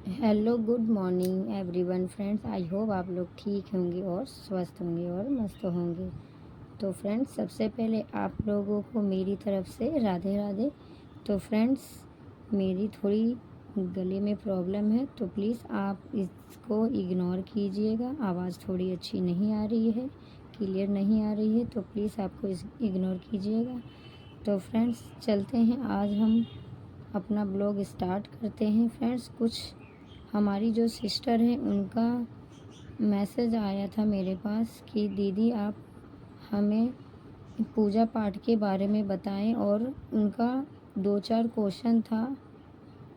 Hello good morning everyone friends. I hope आप लोग ठीक होंगे और स्वस्थ होंगे और मस्त होंगे। तो फ्रेंड्स, सबसे पहले आप लोगों को मेरी तरफ से राधे राधे। तो फ्रेंड्स, मेरी थोड़ी गले में प्रॉब्लम है, तो प्लीज़ आप इसको इग्नोर कीजिएगा। आवाज़ थोड़ी अच्छी नहीं आ रही है, क्लियर नहीं आ रही है, तो प्लीज़ आपको इस इग्नोर कीजिएगा। तो फ्रेंड्स, चलते हैं, आज हम अपना ब्लॉग स्टार्ट करते हैं। फ्रेंड्स, कुछ हमारी जो सिस्टर है उनका मैसेज आया था मेरे पास कि दीदी आप हमें पूजा पाठ के बारे में बताएं, और उनका 2-4 क्वेश्चन था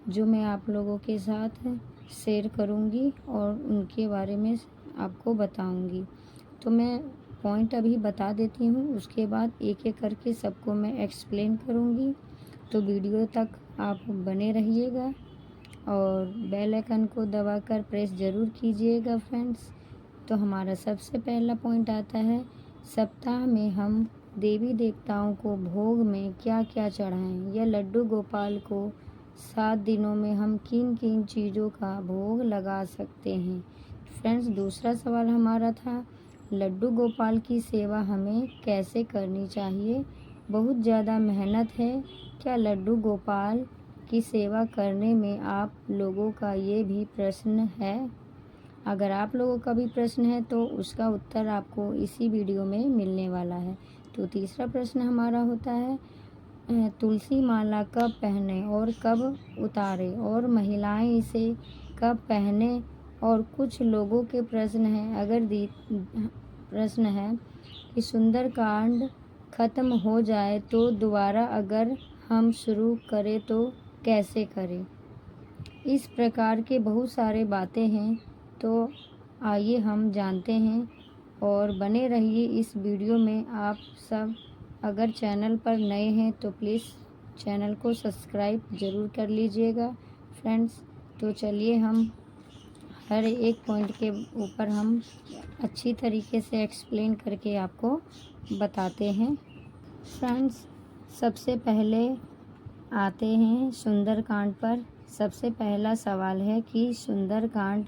जो मैं आप लोगों के साथ शेयर करूंगी और उनके बारे में आपको बताऊंगी। तो मैं पॉइंट अभी बता देती हूँ, उसके बाद एक एक करके सबको मैं एक्सप्लेन करूंगी। तो वीडियो तक आप बने रहिएगा और बेल आइकन को दबाकर प्रेस ज़रूर कीजिएगा फ्रेंड्स। तो हमारा सबसे पहला पॉइंट आता है, सप्ताह में हम देवी देवताओं को भोग में क्या क्या चढ़ाएं, या लड्डू गोपाल को 7 दिनों में हम किन किन चीज़ों का भोग लगा सकते हैं। फ्रेंड्स, दूसरा सवाल हमारा था, लड्डू गोपाल की सेवा हमें कैसे करनी चाहिए, बहुत ज़्यादा मेहनत है क्या लड्डू गोपाल की सेवा करने में। आप लोगों का ये भी प्रश्न है। अगर आप लोगों का भी प्रश्न है तो उसका उत्तर आपको इसी वीडियो में मिलने वाला है। तो तीसरा प्रश्न हमारा होता है, तुलसी माला कब पहने और कब उतारे, और महिलाएं इसे कब पहने। और कुछ लोगों के प्रश्न है, प्रश्न है कि सुंदरकांड खत्म हो जाए तो दोबारा अगर हम शुरू करें तो कैसे करें। इस प्रकार के बहुत सारे बातें हैं, तो आइए हम जानते हैं और बने रहिए इस वीडियो में। आप सब अगर चैनल पर नए हैं तो प्लीज़ चैनल को सब्सक्राइब ज़रूर कर लीजिएगा फ्रेंड्स। तो चलिए, हम हर एक पॉइंट के ऊपर हम अच्छी तरीके से एक्सप्लेन करके आपको बताते हैं। फ्रेंड्स, सबसे पहले आते हैं सुंदरकांड पर। सबसे पहला सवाल है कि सुंदरकांड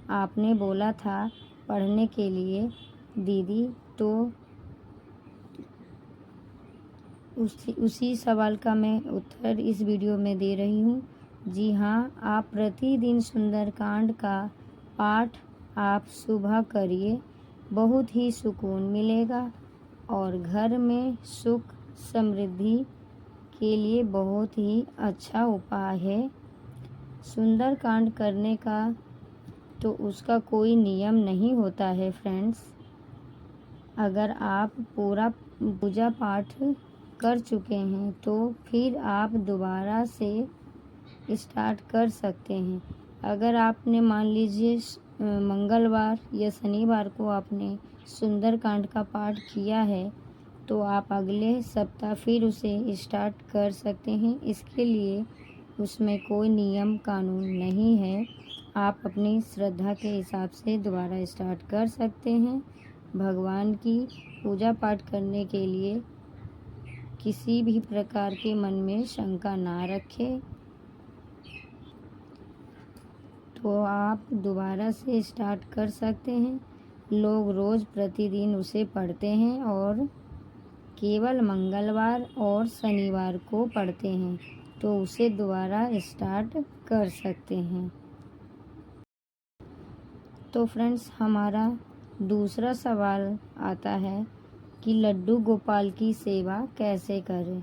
आपने बोला था पढ़ने के लिए दीदी, तो उसी सवाल का मैं उत्तर इस वीडियो में दे रही हूँ। जी हाँ, आप प्रतिदिन सुंदरकांड का पाठ आप सुबह करिए, बहुत ही सुकून मिलेगा और घर में सुख समृद्धि के लिए बहुत ही अच्छा उपाय है। सुंदरकांड करने का तो उसका कोई नियम नहीं होता है फ्रेंड्स। अगर आप पूरा पूजा पाठ कर चुके हैं तो फिर आप दोबारा से स्टार्ट कर सकते हैं। अगर आपने मान लीजिए मंगलवार या शनिवार को आपने सुंदरकांड का पाठ किया है, तो आप अगले सप्ताह फिर उसे स्टार्ट कर सकते हैं। इसके लिए उसमें कोई नियम कानून नहीं है, आप अपनी श्रद्धा के हिसाब से दोबारा स्टार्ट कर सकते हैं। भगवान की पूजा पाठ करने के लिए किसी भी प्रकार के मन में शंका ना रखें, तो आप दोबारा से स्टार्ट कर सकते हैं। लोग रोज़ प्रतिदिन उसे पढ़ते हैं और केवल मंगलवार और शनिवार को पढ़ते हैं, तो उसे दोबारा स्टार्ट कर सकते हैं। तो फ्रेंड्स, हमारा दूसरा सवाल आता है कि लड्डू गोपाल की सेवा कैसे करें।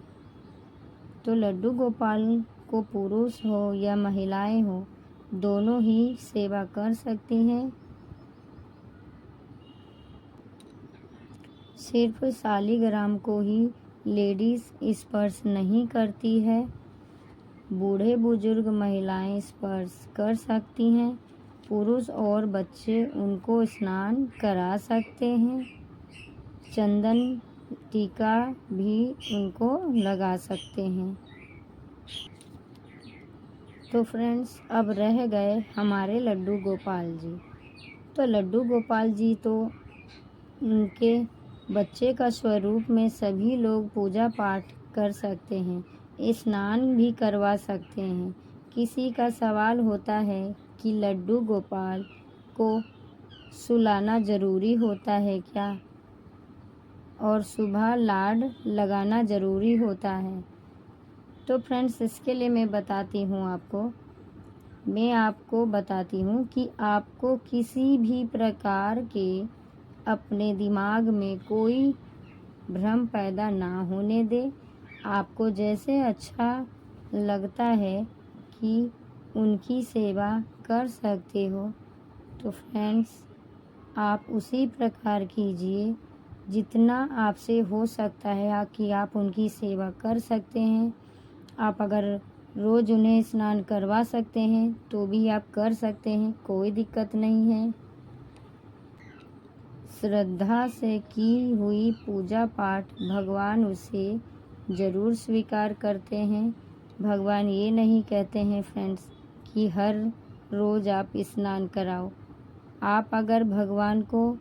तो लड्डू गोपाल को पुरुष हो या महिलाएं हो, दोनों ही सेवा कर सकती हैं। सिर्फ शालिग्राम को ही लेडीज़ स्पर्श नहीं करती है, बूढ़े बुजुर्ग महिलाएं स्पर्श कर सकती हैं। पुरुष और बच्चे उनको स्नान करा सकते हैं। चंदन टीका भी उनको लगा सकते हैं। तो फ्रेंड्स, अब रह गए हमारे लड्डू गोपाल जी। तो लड्डू गोपाल जी तो उनके बच्चे का स्वरूप में सभी लोग पूजा पाठ कर सकते हैं, स्नान भी करवा सकते हैं, किसी का सवाल होता है कि लड्डू गोपाल को सुलाना ज़रूरी होता है क्या, और सुबह लाड लगाना ज़रूरी होता है। तो फ्रेंड्स, इसके लिए मैं आपको बताती हूँ कि आपको किसी भी प्रकार के अपने दिमाग में कोई भ्रम पैदा ना होने दे। आपको जैसे अच्छा लगता है कि उनकी सेवा कर सकते हो, तो फ्रेंड्स आप उसी प्रकार कीजिए जितना आपसे हो सकता है कि आप उनकी सेवा कर सकते हैं। आप अगर रोज़ उन्हें स्नान करवा सकते हैं तो भी आप कर सकते हैं, कोई दिक्कत नहीं है। श्रद्धा से की हुई पूजा पाठ भगवान उसे ज़रूर स्वीकार करते हैं। भगवान ये नहीं कहते हैं फ्रेंड्स कि हर रोज़ आप स्नान कराओ। आप अगर भगवान को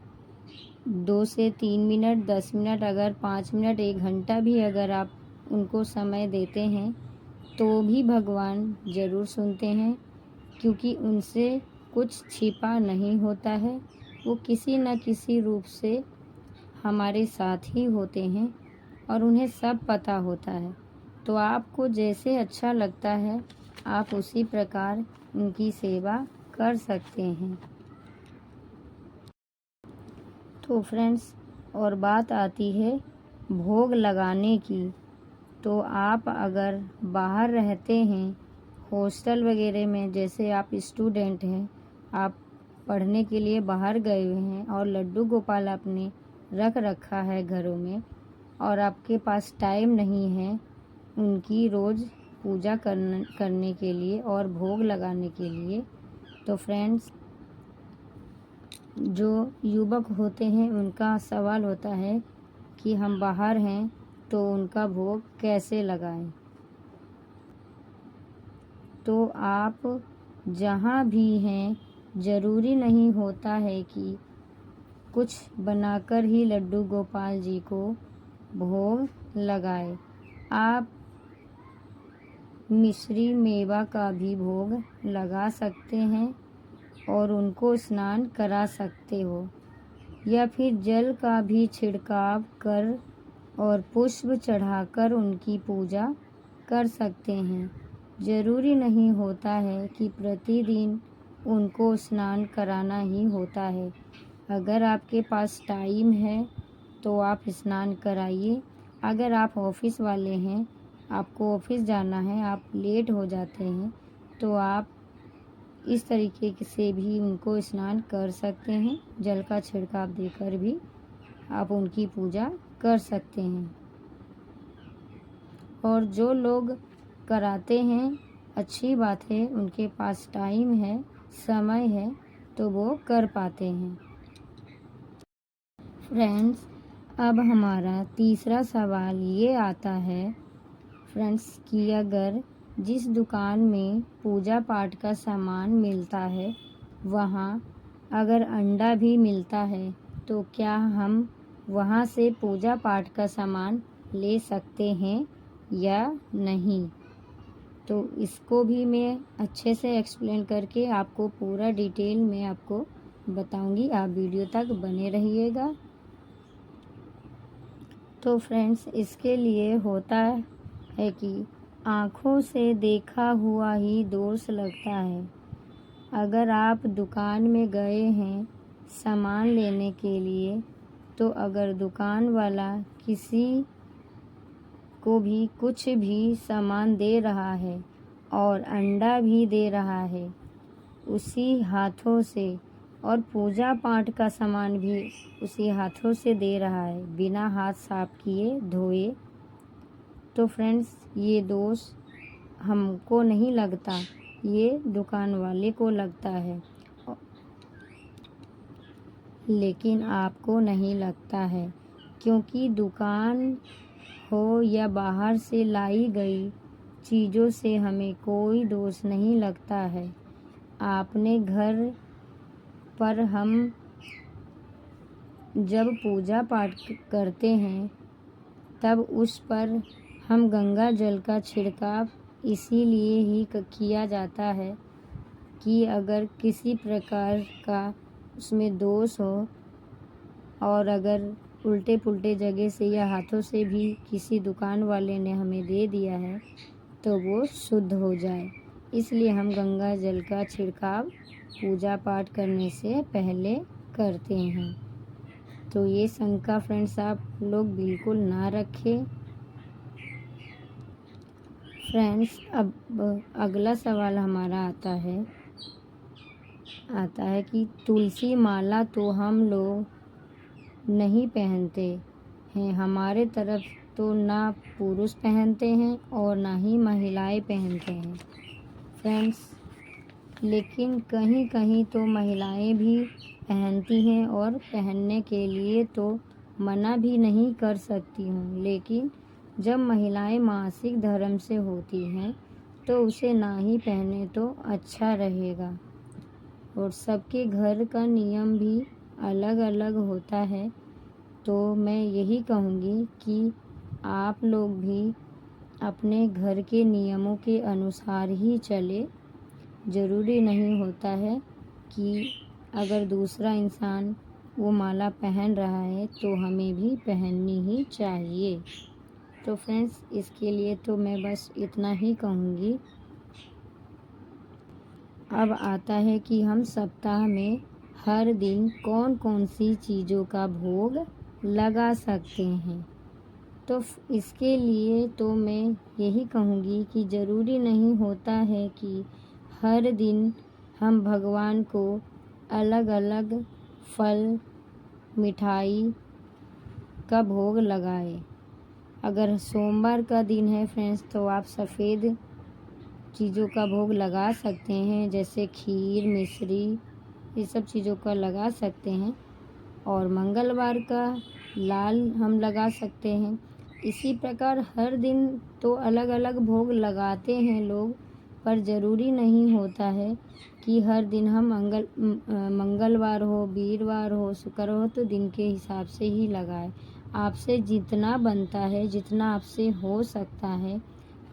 2 से 3 मिनट, 10 मिनट, अगर 5 मिनट, 1 घंटा भी अगर आप उनको समय देते हैं तो भी भगवान ज़रूर सुनते हैं, क्योंकि उनसे कुछ छिपा नहीं होता है। वो किसी न किसी रूप से हमारे साथ ही होते हैं और उन्हें सब पता होता है। तो आपको जैसे अच्छा लगता है आप उसी प्रकार उनकी सेवा कर सकते हैं। तो फ्रेंड्स, और बात आती है भोग लगाने की। तो आप अगर बाहर रहते हैं, हॉस्टल वगैरह में, जैसे आप स्टूडेंट हैं, आप पढ़ने के लिए बाहर गए हुए हैं और लड्डू गोपाल आपने रख रखा है घरों में, और आपके पास टाइम नहीं है उनकी रोज़ पूजा करने के लिए और भोग लगाने के लिए, तो फ्रेंड्स, जो युवक होते हैं उनका सवाल होता है कि हम बाहर हैं तो उनका भोग कैसे लगाएं। तो आप जहाँ भी हैं, ज़रूरी नहीं होता है कि कुछ बनाकर ही लड्डू गोपाल जी को भोग लगाए। आप मिश्री मेवा का भी भोग लगा सकते हैं और उनको स्नान करा सकते हो, या फिर जल का भी छिड़काव कर और पुष्प चढ़ाकर उनकी पूजा कर सकते हैं। ज़रूरी नहीं होता है कि प्रतिदिन उनको स्नान कराना ही होता है। अगर आपके पास टाइम है तो आप स्नान कराइए। अगर आप ऑफिस वाले हैं, आपको ऑफिस जाना है, आप लेट हो जाते हैं, तो आप इस तरीके से भी उनको स्नान कर सकते हैं। जल का छिड़काव देकर भी आप उनकी पूजा कर सकते हैं। और जो लोग कराते हैं, अच्छी बात है, उनके पास टाइम है, समय है, तो वो कर पाते हैं। फ्रेंड्स, अब हमारा तीसरा सवाल ये आता है फ्रेंड्स कि अगर जिस दुकान में पूजा पाठ का सामान मिलता है वहाँ अगर अंडा भी मिलता है, तो क्या हम वहाँ से पूजा पाठ का सामान ले सकते हैं या नहीं। तो इसको भी मैं अच्छे से एक्सप्लेन करके आपको पूरा डिटेल में आपको बताऊंगी। आप वीडियो तक बने रहिएगा। तो फ्रेंड्स, इसके लिए होता है कि आँखों से देखा हुआ ही दोष लगता है। अगर आप दुकान में गए हैं सामान लेने के लिए, तो अगर दुकान वाला किसी को भी कुछ भी सामान दे रहा है और अंडा भी दे रहा है उसी हाथों से, और पूजा पाठ का सामान भी उसी हाथों से दे रहा है बिना हाथ साफ किए धोए, तो फ्रेंड्स ये दोष हमको नहीं लगता, ये दुकान वाले को लगता है, लेकिन आपको नहीं लगता है, क्योंकि दुकान हो या बाहर से लाई गई चीज़ों से हमें कोई दोष नहीं लगता है। अपने घर पर हम जब पूजा पाठ करते हैं तब उस पर हम गंगा जल का छिड़काव इसीलिए ही किया जाता है कि अगर किसी प्रकार का उसमें दोष हो और अगर उल्टे पुल्टे जगह से या हाथों से भी किसी दुकान वाले ने हमें दे दिया है तो वो शुद्ध हो जाए, इसलिए हम गंगा जल का छिड़काव पूजा पाठ करने से पहले करते हैं। तो ये शंका फ्रेंड्स आप लोग बिल्कुल ना रखें। फ्रेंड्स अब अगला सवाल हमारा आता है कि तुलसी माला तो हम लोग नहीं पहनते हैं, हमारे तरफ तो ना पुरुष पहनते हैं और ना ही महिलाएं पहनते हैं फ्रेंड्स, लेकिन कहीं कहीं तो महिलाएं भी पहनती हैं और पहनने के लिए तो मना भी नहीं कर सकती हूँ, लेकिन जब महिलाएं मासिक धर्म से होती हैं तो उसे ना ही पहने तो अच्छा रहेगा। और सबके घर का नियम भी अलग अलग होता है, तो मैं यही कहूँगी कि आप लोग भी अपने घर के नियमों के अनुसार ही चले। ज़रूरी नहीं होता है कि अगर दूसरा इंसान वो माला पहन रहा है तो हमें भी पहननी ही चाहिए। तो फ्रेंड्स इसके लिए तो मैं बस इतना ही कहूँगी। अब आता है कि हम सप्ताह में हर दिन कौन कौन सी चीज़ों का भोग लगा सकते हैं। तो इसके लिए तो मैं यही कहूँगी कि ज़रूरी नहीं होता है कि हर दिन हम भगवान को अलग अलग फल मिठाई का भोग लगाएं। अगर सोमवार का दिन है फ्रेंड्स तो आप सफ़ेद चीज़ों का भोग लगा सकते हैं, जैसे खीर मिश्री ये सब चीज़ों का लगा सकते हैं। और मंगलवार का लाल हम लगा सकते हैं। इसी प्रकार हर दिन तो अलग अलग भोग लगाते हैं लोग, पर ज़रूरी नहीं होता है कि हर दिन हम मंगलवार हो वीरवार हो शुक्र हो तो दिन के हिसाब से ही लगाएं। आपसे जितना बनता है जितना आपसे हो सकता है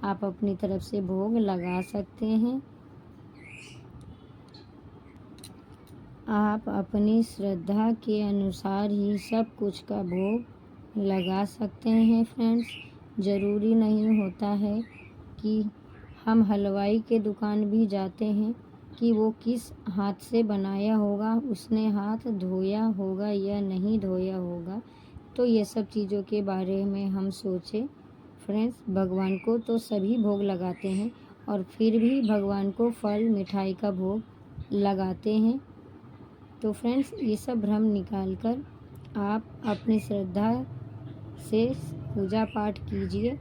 आप अपनी तरफ से भोग लगा सकते हैं। आप अपनी श्रद्धा के अनुसार ही सब कुछ का भोग लगा सकते हैं फ्रेंड्स। ज़रूरी नहीं होता है कि हम हलवाई के दुकान भी जाते हैं कि वो किस हाथ से बनाया होगा, उसने हाथ धोया होगा या नहीं धोया होगा। तो ये सब चीज़ों के बारे में हम सोचें फ्रेंड्स। भगवान को तो सभी भोग लगाते हैं और फिर भी भगवान को फल मिठाई का भोग लगाते हैं। तो फ्रेंड्स ये सब भ्रम निकाल कर आप अपनी श्रद्धा से पूजा पाठ कीजिए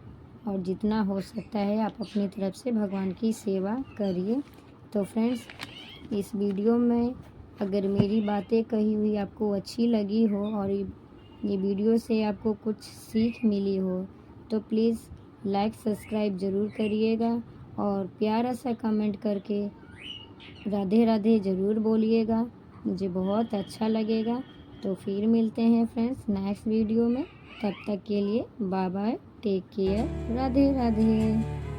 और जितना हो सकता है आप अपनी तरफ से भगवान की सेवा करिए। तो फ्रेंड्स इस वीडियो में अगर मेरी बातें कही हुई आपको अच्छी लगी हो और ये वीडियो से आपको कुछ सीख मिली हो तो प्लीज़ लाइक सब्सक्राइब ज़रूर करिएगा और प्यारा सा कमेंट करके राधे राधे ज़रूर बोलिएगा, मुझे बहुत अच्छा लगेगा। तो फिर मिलते हैं फ्रेंड्स नेक्स्ट वीडियो में, तब तक के लिए bye bye, take care, Radhe Radhe.